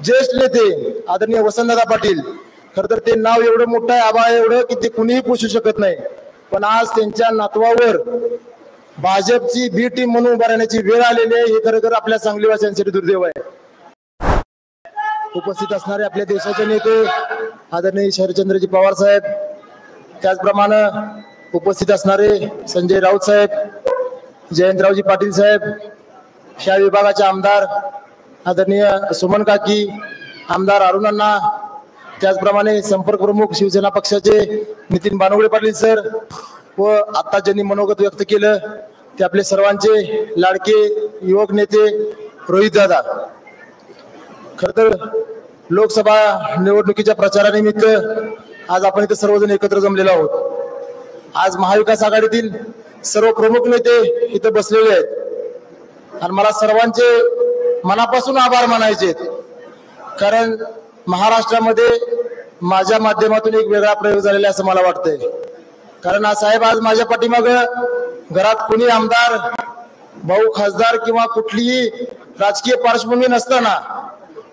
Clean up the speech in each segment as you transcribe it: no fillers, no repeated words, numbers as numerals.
ज्येष्ठ नेते आदरणीय वसंतदादा पाटील, खर तर ते नाव एवढं मोठं आहे, आबा एवढं की ते कुणीही पुसू शकत नाही, पण आज त्यांच्या नातवावर भाजपची बी टीम म्हणून उभा राहण्याची वेळ आलेली आहे. हे खरोखर आपल्या सांगलीवासियांसाठी दुर्दैव आहे. उपस्थित असणारे आपल्या देशाचे नेते आदरणीय शरदचंद्रजी पवार साहेब, त्याचप्रमाणे उपस्थित असणारे संजय राऊत साहेब, जयंतरावजी पाटील साहेब, ह्या विभागाचे आमदार आदरणीय सुमन काकी, आमदार अरुण अण्णा, त्याचप्रमाणे संपर्क प्रमुख शिवसेना पक्षाचे नितीन बानवडे पाटील सर व आता ज्यांनी मनोगत व्यक्त केलं ते आपले सर्वांचे लाडके युवक नेते रोहित दादा. खर तर लोकसभा निवडणुकीच्या प्रचारानिमित्त आज आपण इथे सर्वजण एकत्र जमलेलो आहोत. आज महाविकास आघाडीतील सर्व प्रमुख नेते इथे बसलेले आहेत आणि मला सर्वांचे मनापासून आभार मानायचे आहेत, कारण महाराष्ट्रामध्ये माझ्या माध्यमातून एक वेगळा प्रयोग झालेला असं मला वाटतंय. कारण साहेब आज माझ्या पाठीमागं घरात कोणी आमदार, भाऊ खासदार किंवा कुठलीही राजकीय पार्श्वभूमी नसताना,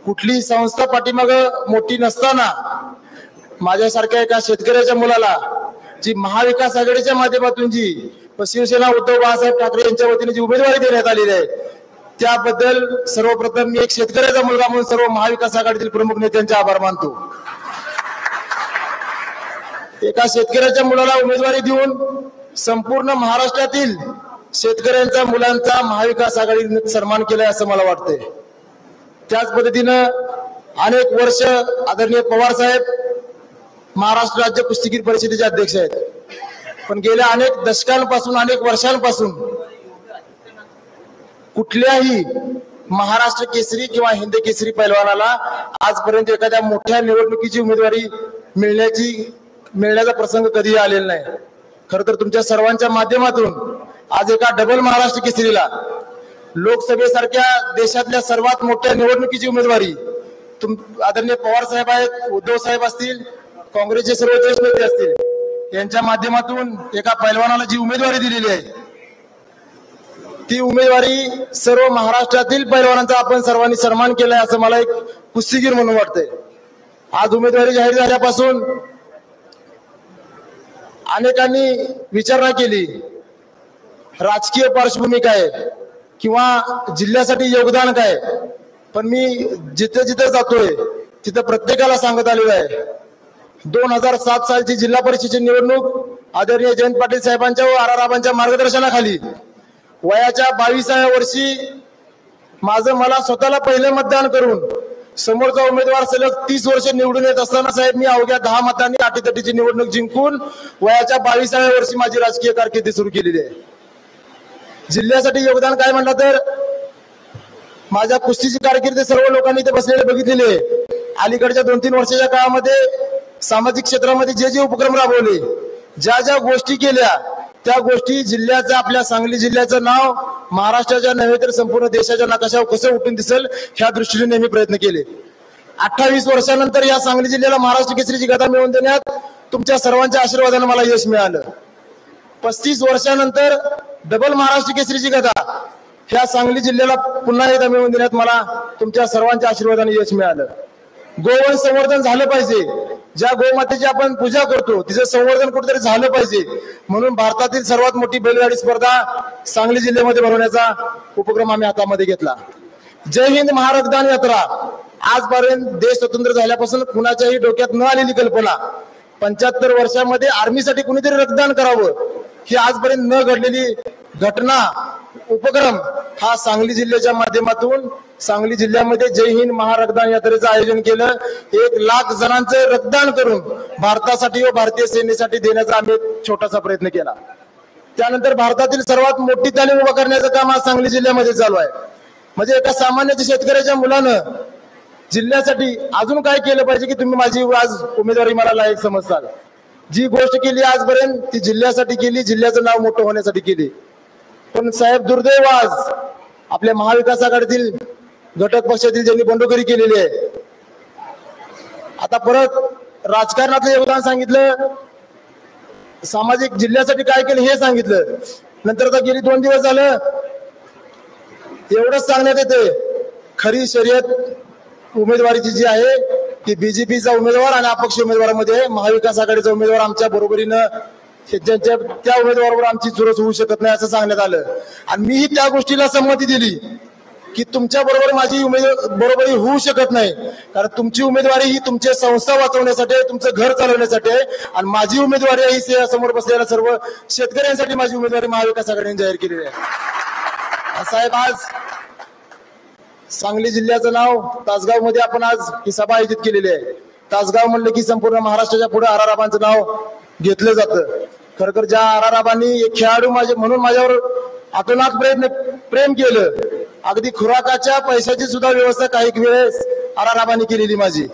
कुठलीही संस्था पाठीमागं मोठी नसताना, माझ्यासारख्या एका शेतकऱ्याच्या मुलाला जी महाविकास आघाडीच्या माध्यमातून जी शिवसेना उद्धव बाळासाहेब ठाकरे यांच्या वतीने जी उमेदवारी देण्यात आलेली आहे, त्याबद्दल सर्वप्रथम मी एक शेतकऱ्याचा मुलगा म्हणून सर्व महाविकास आघाडीतील प्रमुख नेत्यांचे आभार मानतो. एका शेतकऱ्याच्या मुलाला उमेदवारी देऊन संपूर्ण महाराष्ट्रातील शेतकऱ्यांच्या मुलांचा महाविकास आघाडीने सन्मान केलाय असं मला वाटतंय. त्याच पद्धतीनं अनेक वर्ष आदरणीय पवार साहेब महाराष्ट्र राज्य कुस्तीगीर परिषदेचे अध्यक्ष आहेत, पण गेल्या अनेक दशकांपासून, अनेक वर्षांपासून कुठल्याही महाराष्ट्र केसरी किंवा हिंद केसरी पैलवानाला आजपर्यंत एखाद्या मोठ्या निवडणुकीची उमेदवारी मिळण्याचा प्रसंग कधीही आलेला नाही. खर तर तुमच्या सर्वांच्या माध्यमातून आज एका डबल महाराष्ट्र केसरीला लोकसभेसारख्या देशातल्या सर्वात मोठ्या निवडणुकीची उमेदवारी आदरणीय पवार साहेब आहेत, उद्धव साहेब असतील, काँग्रेसचे सर्व ज्येष्ठ नेते असतील, यांच्या माध्यमातून एका पैलवानाला जी उमेदवारी दिलेली आहे, ती उमेदवारी सर्व महाराष्ट्रातील पैलवानांचा आपण सर्वांनी सन्मान केलाय असं मला एक कुस्तीगीर म्हणून वाटतंय. आज उमेदवारी जाहीर झाल्यापासून अनेकांनी विचारणा केली, राजकीय पार्श्वभूमी काय किंवा जिल्ह्यासाठी योगदान काय, पण मी जिथे जिथे जातोय तिथे प्रत्येकाला सांगत आलेलो आहे, 2007 सालची जिल्हा परिषदेची निवडणूक आदरणीय जयंत पाटील साहेबांच्या व आराराबांच्या मार्गदर्शनाखाली वयाच्या 22व्या वर्षी मला स्वतःला पहिले मतदान करून समोरचा उमेदवार सलग 30 वर्ष निवडून येत असताना साहेब मी अवघ्या 10 मतांनी अटीतटीची निवडणूक जिंकून वयाच्या 22व्या वर्षी माझी राजकीय कारकीर्द सुरू केलेली आहे. जिल्ह्यासाठी योगदान काय म्हणलं तर माझ्या कुस्तीची कारकीर्द सर्व लोकांनी इथे बसलेले बघितलेली आहे. अलीकडच्या 2-3 वर्षाच्या काळामध्ये सामाजिक क्षेत्रामध्ये जे जे उपक्रम राबवले, ज्या ज्या गोष्टी केल्या, त्या गोष्टी जिल्ह्याचं, आपल्या सांगली जिल्ह्याचं नाव महाराष्ट्राच्या नव्हे तर संपूर्ण देशाच्या नकाशावर कसं उठून दिसेल ह्या दृष्टीने नेहमी प्रयत्न केले. 28 वर्षानंतर या सांगली जिल्ह्याला महाराष्ट्र केसरीची गदा मिळवून देण्यात तुमच्या सर्वांच्या आशीर्वादाने मला यश मिळालं. 35 वर्षानंतर डबल महाराष्ट्र केसरीची गदा ह्या सांगली जिल्ह्याला पुन्हा एकदा मिळवून देण्यात मला तुमच्या सर्वांच्या आशीर्वादाने यश मिळालं. गोवंश संवर्धन झालं पाहिजे, ज्या गोमातेची आपण पूजा करतो तिचं संवर्धन कुठेतरी झालं पाहिजे, म्हणून भारतातील सर्वात मोठी बैलगाडी स्पर्धा सांगली जिल्ह्यामध्ये भरवण्याचा उपक्रम आम्ही हातामध्ये घेतला. जय हिंद महारक्तदान यात्रा आजपर्यंत देश स्वतंत्र झाल्यापासून कुणाच्याही डोक्यात न आलेली कल्पना, 75 वर्षामध्ये आर्मीसाठी कुणीतरी रक्तदान करावं ही आजपर्यंत न घडलेली घटना, उपक्रम हा सांगली जिल्ह्याच्या माध्यमातून सांगली जिल्ह्यामध्ये जय हिंद महारक्तदान यात्रेचं आयोजन केलं. 1 लाख जणांचे रक्तदान करून भारतासाठी व भारतीय सेनेसाठी देण्याचा आम्ही एक छोटासा प्रयत्न केला. त्यानंतर भारतातील सर्वात मोठी तालीम उभा करण्याचं काम आज सांगली जिल्ह्यामध्ये चालू आहे. म्हणजे एका सामान्य शेतकऱ्याच्या मुलानं जिल्ह्यासाठी अजून काय केलं पाहिजे की तुम्ही माझी आज उमेदवारी मला लायक समजताल. जी गोष्ट केली आजपर्यंत ती जिल्ह्यासाठी केली, जिल्ह्याचं नाव मोठं होण्यासाठी केली. पण साहेब दुर्दैव आज आपल्या महाविकास आघाडीतील घटक पक्षातील ज्यांनी बंडखोरी केलेली आहे, आता परत राजकारणातलं योगदान सांगितलं, सामाजिक जिल्ह्यासाठी काय केलं हे सांगितलं, नंतर आता गेली 2 दिवस झालं एवढंच सांगण्यात येते खरी शर्यत उमेदवारीची जी आहे ती बीजेपीचा उमेदवार आणि अपक्ष उमेदवारामध्ये महाविकास आघाडीचा उमेदवार आमच्या बरोबरीनं ज्यांच्या त्या उमेदवारावर आमची चुरस होऊ शकत नाही असं सांगण्यात आलं आणि मीही त्या गोष्टीला संमती दिली की तुमच्या बरोबर माझी बरोबरी होऊ शकत नाही, कारण तुमची उमेदवारी ही तुमची संस्था वाचवण्यासाठी आहे, तुमचं घर चालवण्यासाठी आहे आणि माझी उमेदवारी ही समोर बसलेल्या सर्व शेतकऱ्यांसाठी माझी उमेदवारी महाविकास आघाडीने जाहीर केलेली आहे। साहेब, आज सांगली जिल्ह्याचं नाव तासगाव मध्ये आपण आज ही सभा आयोजित केलेली आहे। तासगाव म्हणलं की संपूर्ण महाराष्ट्राच्या पुढे आराराबांचं नाव घेतलं जातं। खरं ज्या आराराबांनी एक खेळाडू म्हणून माझ्यावर अतोनात प्रेम केलं, अगदी खुराकाच्या पैशाची सुद्धा व्यवस्था काही वेळेस आराराबांनी केलेली माझी।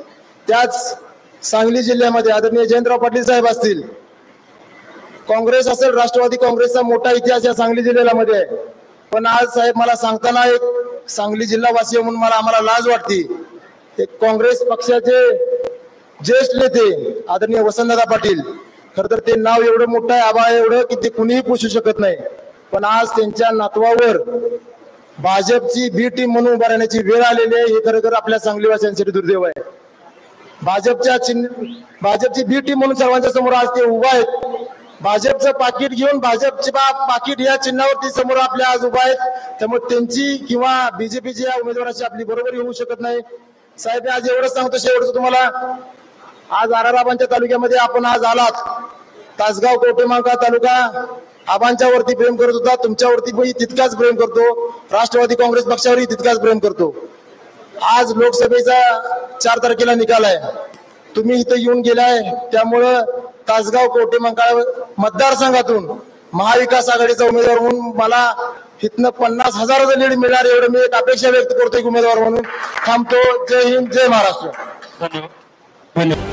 त्याच सांगली जिल्ह्यामध्ये आदरणीय जयंतराव पाटील साहेब असतील, काँग्रेस असेल, राष्ट्रवादी काँग्रेसचा मोठा इतिहास या सांगली जिल्ह्यामध्ये आहे। पण आज साहेब मला सांगताना एक सांगली जिल्हावासी म्हणून आम्हाला लाज वाटते। एक काँग्रेस पक्षाचे ज्येष्ठ नेते आदरणीय वसंतदादा पाटील, खर तर ते नाव एवढं मोठं आहे, आबा एवढं की ते कुणीही पुसू शकत नाही, पण आज त्यांच्या नातवावर भाजपची बी टीम म्हणून उभा राहण्याची वेळ आलेली आहे। हे खरं आपल्या सांगलीवासियांसाठी दुर्दैव आहे। भाजपची बी टीम म्हणून सर्वांच्या समोर आज ते उभा आहेत। भाजपचं पाकिट घेऊन भाजपचे पाकिट या चिन्हावरती समोर आपल्या आज उभा आहेत, त्यामुळे त्यांची किंवा बीजेपीची या उमेदवाराची आपली बरोबरी होऊ शकत नाही। साहेब, आज एवढंच सांगतो, शेवटचं तुम्हाला, आज आराराबांच्या तालुक्यामध्ये आपण आज आलात, तासगाव कवठेमहांकाळ तालुका आबांच्या वरती प्रेम करत होता, तुमच्यावरती तितकाच प्रेम करतो, राष्ट्रवादी काँग्रेस पक्षावरही तितकाच प्रेम करतो। आज लोकसभेचा 4 तारखेला निकाल आहे, तुम्ही इथं येऊन गेलाय, त्यामुळं तासगाव कवठेमहांकाळ मतदारसंघातून महाविकास आघाडीचा उमेदवार म्हणून मला इथनं 50,000 लीड मिळणार एवढं मी एक अपेक्षा व्यक्त करतो। एक उमेदवार म्हणून थांबतो। जय हिंद, जय महाराष्ट्र। धन्यवाद।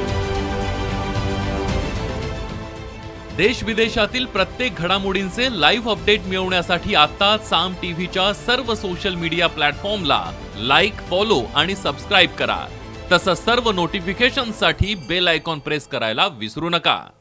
देश विदेशातील प्रत्येक घडामोडींचे लाईव्ह अपडेट मिळवण्यासाठी आता साम टीव्हीच्या सर्व सोशल मीडिया प्लॅटफॉर्मला लाईक, फॉलो आणि सबस्क्राईब करा। तसंच सर्व नोटिफिकेशनसाठी बेल आयकॉन प्रेस करायला विसरू नका।